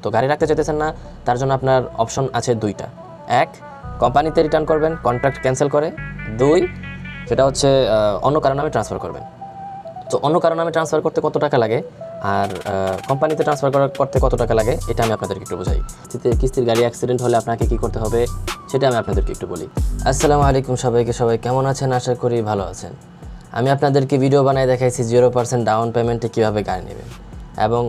তো গাড়ি রাখতে চাইতেছেন না, তার জন্য আপনার অপশন আছে দুইটা। এক, কোম্পানিতে রিটার্ন করবেন কন্ট্রাক্ট ক্যান্সেল করে। দুই, সেটা হচ্ছে অন্য কারো নামে ট্রান্সফার করবেন। তো অন্য কারো নামে ট্রান্সফার করতে কত টাকা লাগে আর কোম্পানিতে ট্রান্সফার করতে কত টাকা লাগে এটা আমি আপনাদেরকে একটু বোঝাই। কিস্তির গাড়ি অ্যাক্সিডেন্ট হলে আপনাকে কী করতে হবে সেটা আমি আপনাদেরকে একটু বলি। আসসালামু আলাইকুম সবাইকে, সবাই কেমন আছেন? আশা করি ভালো আছেন। আমি আপনাদেরকে ভিডিও বানায় দেখাইছি 0% ডাউন পেমেন্টে কীভাবে গাড়ি নেবেন, এবং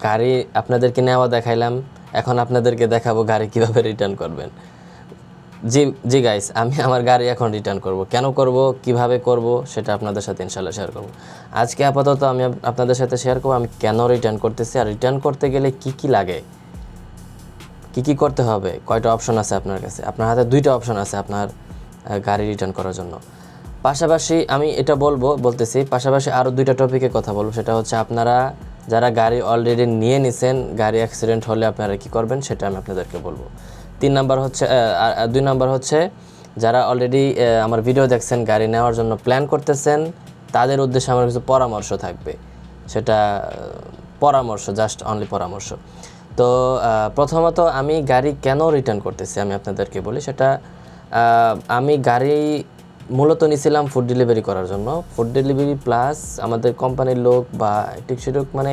গাড়ি আপনাদেরকে নেওয়া দেখাইলাম। এখন আপনাদেরকে দেখাবো গাড়ি কীভাবে রিটার্ন করবেন। জি গাইস, আমি আমার গাড়ি এখন রিটার্ন করব। কেন করব, কিভাবে করব সেটা আপনাদের সাথে ইনশাল্লাহ শেয়ার করব। আজকে আপাতত আমি আপনাদের সাথে শেয়ার করব আমি কেন রিটার্ন করতেছি, আর রিটার্ন করতে গেলে কি কি লাগে, কি কি করতে হবে, কয়টা অপশন আছে আপনার কাছে। আপনার হাতে দুইটা অপশন আছে আপনার গাড়ি রিটার্ন করার জন্য। পাশাপাশি আমি এটা বলতেছি পাশাপাশি আরও দুইটা টপিকে কথা বলবো। সেটা হচ্ছে আপনারা যারা গাড়ি অলরেডি নিয়ে নিছেন, গাড়ি অ্যাক্সিডেন্ট হলে আপনারা কী করবেন সেটা আমি আপনাদেরকে বলবো। 2 নাম্বার হচ্ছে যারা অলরেডি আমার ভিডিও দেখছেন, গাড়ি নেওয়ার জন্য প্ল্যান করতেছেন, তাদের উদ্দেশ্যে আমার কিছু পরামর্শ থাকবে। সেটা পরামর্শ, জাস্ট অনলি পরামর্শ। তো প্রথমত আমি গাড়ি কেন রিটার্ন করতেছি আমি আপনাদেরকে বলি। সেটা আমি গাড়ি মূলত নিয়েছিলাম ফুড ডেলিভারি করার জন্য। ফুড ডেলিভারি প্লাস আমাদের কোম্পানির লোক বা টিকসিটুক মানে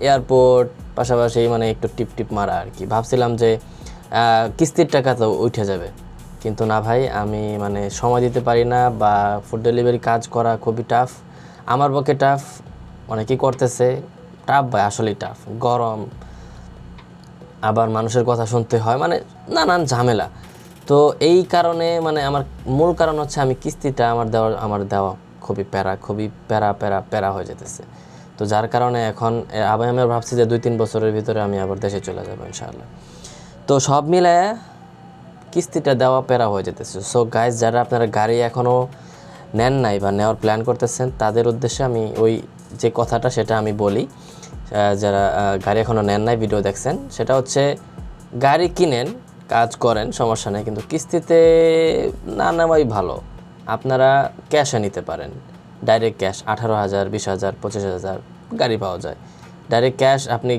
এয়ারপোর্ট পাশাপাশি মানে একটু টিপ মারা আর কি। ভাবছিলাম যে কিস্তির টাকা তো উঠে যাবে, কিন্তু না ভাই, আমি মানে সময় দিতে পারি না, বা ফুড ডেলিভারি কাজ করা খুবই টাফ আমার পক্ষে। টাফ অনেকেই করতেছে, টাফ ভাই, আসলেই টাফ। গরম, আবার মানুষের কথা শুনতে হয়, মানে নানান ঝামেলা। তো এই কারণে মানে আমার মূল কারণ হচ্ছে আমি কিস্তিটা আমার দেওয়া খুবই প্যারা হয়ে যেতেছে। তো যার কারণে এখন আবার আমি ভাবছি যে 2-3 বছরের ভিতরে আমি আবার দেশে চলে যাবো ইনশাআল্লাহ। তো সব মিলে কিস্তিটা দেওয়া প্যারা হয়ে যেতেছে। সো গাইজ, যারা আপনারা গাড়ি এখনও নেন নাই বা নেওয়ার প্ল্যান করতেছেন, তাদের উদ্দেশ্যে আমি ওই যে কথাটা সেটা আমি বলি। যারা গাড়ি এখনও নেন নাই, ভিডিও দেখছেন, সেটা হচ্ছে গাড়ি কিনেন, কাজ করেন, সমস্যা নেই, কিন্তু কিস্তিতে না নেওয়াই ভালো। আপনারা ক্যাশে নিতে পারেন, ডাইরেক্ট ক্যাশ 18,000, 20,000, 25,000 গাড়ি পাওয়া যায় ডাইরেক্ট ক্যাশ। আপনি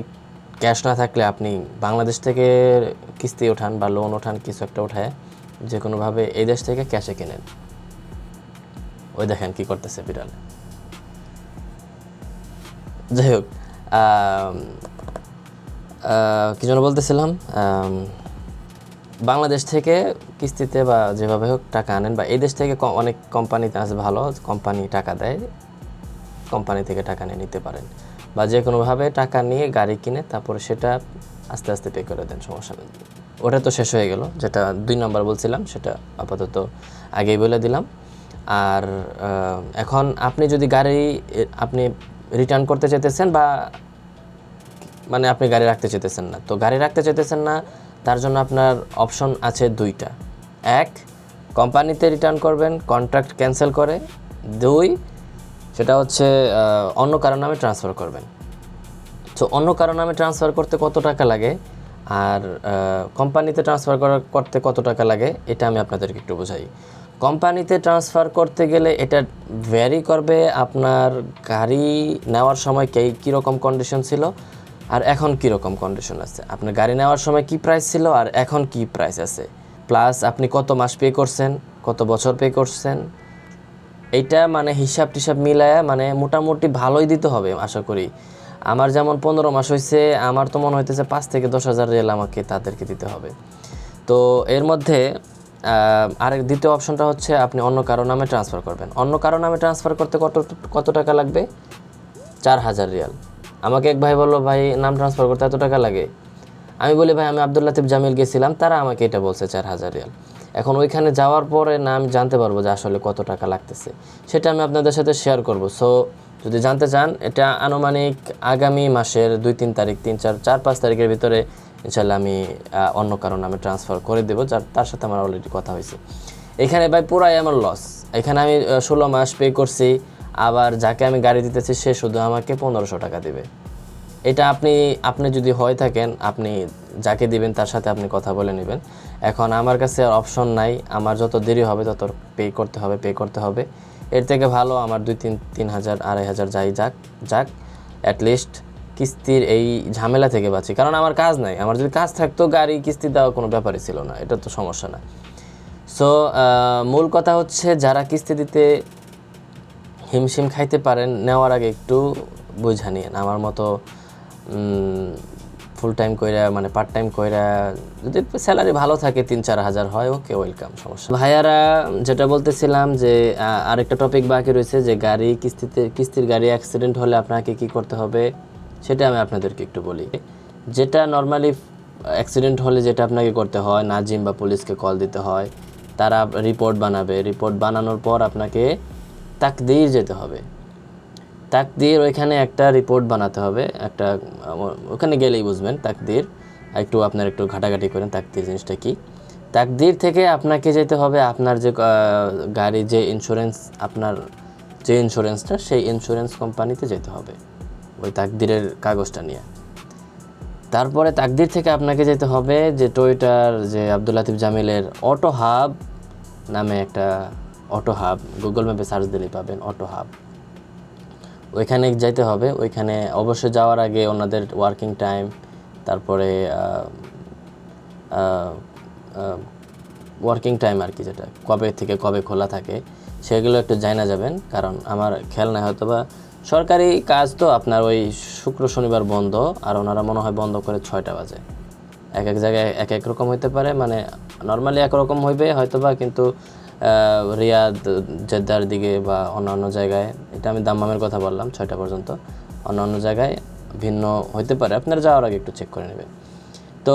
ক্যাশ না থাকলে আপনি বাংলাদেশ থেকে কিস্তি ওঠান বা লোন ওঠান, কিছু একটা ওঠায় যে কোনোভাবে এই দেশ থেকে ক্যাশে কেনেন। ওই দেখেন কি করতেছে বিড়াল। যাই হোক, কী যেন বলতেছিলাম, বাংলাদেশ থেকে কিস্তিতে বা যেভাবে হোক টাকা আনেন, বা এই দেশ থেকে অনেক কোম্পানিতে আছে ভালো, কোম্পানি টাকা দেয়, কোম্পানি থেকে টাকা নিয়ে নিতে পারেন, বা যে কোনোভাবে টাকা নিয়ে গাড়ি কিনে তারপরে সেটা আস্তে আস্তে পে করে দেন, সমস্যা নেই। ওটা তো শেষ হয়ে গেল। যেটা 2 নাম্বার বলছিলাম সেটা আপাতত আগেই বলে দিলাম। আর এখন আপনি যদি গাড়ি আপনি রিটার্ন করতে চাইতেছেন, বা মানে আপনি গাড়ি রাখতে চাইতেছেন না, তো গাড়ি রাখতে চাইতেছেন না, তার জন্য আপনার অপশন আছে দুইটা। এক, কোম্পানিতে রিটার্ন করবেন কন্ট্রাক্ট ক্যান্সেল করে। দুই, সেটা হচ্ছে অন্য কারো নামে ট্রান্সফার করবেন। তো অন্য কারো নামে ট্রান্সফার করতে কত টাকা লাগে আর কোম্পানিতে ট্রান্সফার করতে কত টাকা লাগে এটা আমি আপনাদেরকে একটু বোঝাই। কোম্পানিতে ট্রান্সফার করতে গেলে এটা ভ্যারি করবে আপনার গাড়ি নেওয়ার সময় কীরকম কন্ডিশন ছিল আর এখন কীরকম কন্ডিশন আছে। আপনার গাড়ি নেওয়ার সময় কি প্রাইস ছিল আর এখন কি প্রাইস আছে, প্লাস আপনি কত মাস পে করছেন, কত বছর পে করছেন, এইটা মানে হিসাব টিসাব মিলায়া মানে মোটামুটি ভালোই দিতে হবে আশা করি। আমার যেমন 15 মাস হয়েছে, আমার তো মনে হইতেছে 5 থেকে 10,000 রিয়াল আমাকে তাদেরকে দিতে হবে। তো এর মধ্যে আরেক দ্বিতীয় অপশনটা হচ্ছে আপনি অন্য কারো নামে ট্রান্সফার করবেন। অন্য কারো নামে ট্রান্সফার করতে কত টাকা লাগবে? 4,000 রিয়াল। আমাকে এক ভাই বললো, ভাই নাম ট্রান্সফার করতে এত টাকা লাগে? আমি বলি, ভাই আমি আব্দুল লাতিফ জামিল গেছিলাম, তারা আমাকে এটা বলছে 4,000 রিয়াল। এখন ওইখানে যাওয়ার পরে না আমি জানতে পারবো যে আসলে কত টাকা লাগতেছে, সেটা আমি আপনাদের সাথে শেয়ার করব। সো যদি জানতে চান, এটা আনুমানিক আগামী মাসের 2-3 তারিখ, 3-4-5 তারিখের ভিতরে ইনশাল্লাহ আমি অন্য কারো নামে ট্রান্সফার করে দেবো, তার সাথে আমার অলরেডি কথা হয়েছে। এখানে ভাই পুরাই আমার লস। এখানে আমি 16 মাস পে করছি, আবার যাকে আমি গাড়ি দিতেছি সে শুধু আমাকে 1500 টাকা দেবে। এটা আপনি যদি হয়ে থাকেন, আপনি যাকে দিবেন তার সাথে আপনি কথা বলে নেবেন। এখন আমার কাছে আর অপশন নাই, আমার যত দেরি হবে তত পে করতে হবে। এর থেকে ভালো আমার 2-3 হাজার 2,500 যাই যাক অ্যাটলিস্ট কিস্তির এই ঝামেলা থেকে বাঁচি, কারণ আমার কাজ নাই। আমার যদি কাজ থাকতো গাড়ি কিস্তি দেওয়া কোনো ব্যাপারই ছিল না, এটা তো সমস্যা না। সো মূল কথা হচ্ছে যারা কিস্তি দিতে হিমশিম খাইতে পারেন, নেওয়ার আগে একটু বুঝা নিয়েন। আমার মতো ফুল টাইম কইরা মানে পার্ট টাইম কইরা যদি স্যালারি ভালো থাকে 3-4 হাজার হয়, ওকে ওয়েলকাম, সমস্যা। ভাইয়ারা যেটা বলতেছিলাম যে আরেকটা টপিক বাকি রয়েছে, যে গাড়ি কিস্তির গাড়ি অ্যাক্সিডেন্ট হলে আপনাকে কি করতে হবে সেটা আমি আপনাদেরকে একটু বলি। যেটা নর্মালি অ্যাক্সিডেন্ট হলে যেটা আপনাকে করতে হয়, নাজিম বা পুলিশকে কল দিতে হয়, তারা রিপোর্ট বানাবে। রিপোর্ট বানানোর পর আপনাকে তাকদীর যেতে হবে। তাকদীর ওইখানে একটা রিপোর্ট বানাতে হবে, একটা ওখানে গেলেই বুঝবেন তাকদীর। একটু আপনার একটু ঘাটাঘাটি করেন তাকদীর জিনিসটা কি। তাকদীর থেকে আপনাকে যেতে হবে আপনার যে গাড়ির যে ইন্স্যুরেন্স, আপনার যে ইন্স্যুরেন্সটা, সেই ইন্স্যুরেন্স কোম্পানিতে যেতে হবে ওই তাকদীরের কাগজটা নিয়ে। তারপরে তাকদীর থেকে আপনাকে যেতে হবে যে টয়োটার যে আব্দুল লাতিফ জামিলের অটো হাব নামে একটা অটো হাব, গুগল ম্যাপে সার্চ দিলেই পাবেন অটো হাব। ওইখানে যেতে হবে। ওইখানে অবশ্যই যাওয়ার আগে ওনাদের ওয়ার্কিং টাইম, তারপরে ওয়ার্কিং টাইম আর কি, যেটা কবে থেকে কবে খোলা থাকে সেগুলো একটু জানা যাবেন। কারণ আমার খেয়াল নাই, হয়তো বা সরকারি কাজ তো আপনার ওই শুক্র শনিবার বন্ধ, আর ওনারা মনে হয় বন্ধ করে 6টা বাজে। এক এক জায়গায় এক এক রকম হইতে পারে, মানে নর্মালি একরকম হইবে হয়তো বা, কিন্তু রিয়াদ জেদ্দার দিকে বা অন্যান্য জায়গায়, এটা আমি দাম্মামের কথা বললাম 6টা পর্যন্ত, অন্যান্য জায়গায় ভিন্ন হইতে পারে। আপনারা যাওয়ার আগে একটু চেক করে নেবেন। তো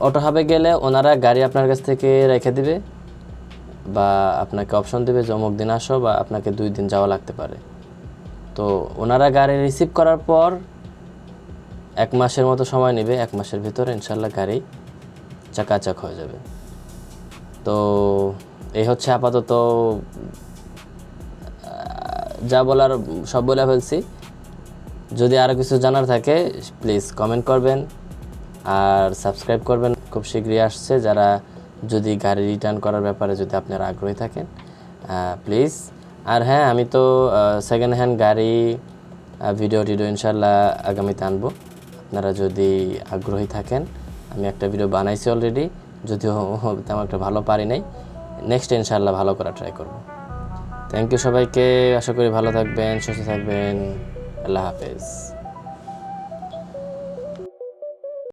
অটো হাবে গেলে ওনারা গাড়ি আপনার কাছ থেকে রেখে দিবে, বা আপনাকে অপশন দেবে যে অমুক দিন আসো, বা আপনাকে 2 দিন যাওয়া লাগতে পারে। তো ওনারা গাড়ি রিসিভ করার পর 1 মাসের মতো সময় নেবে। 1 মাসের ভিতরে ইনশাল্লাহ গাড়ি চাকাচাক হয়ে যাবে। তো এই হচ্ছে আপাতত যা বলার সব বলে ফেলছি। যদি আরও কিছু জানার থাকে প্লিজ কমেন্ট করবেন আর সাবস্ক্রাইব করবেন। খুব শীঘ্রই আসছে। যারা যদি গাড়ি রিটার্ন করার ব্যাপারে যদি আপনারা আগ্রহী থাকেন প্লিজ। আর হ্যাঁ, আমি তো সেকেন্ড হ্যান্ড গাড়ি ভিডিও ইনশাল্লাহ আগামীতে আনবো। আপনারা যদি আগ্রহী থাকেন, আমি একটা ভিডিও বানাইছি অলরেডি, যদিও তেমন একটা ভালো পারি নাই। নেক্সট ইনশাল্লাহ ভালো করা ট্রাই করব। থ্যাংক ইউ সবাইকে। আশা করি ভালো থাকবেন, সুস্থ থাকবেন। আল্লাহ হাফেজ।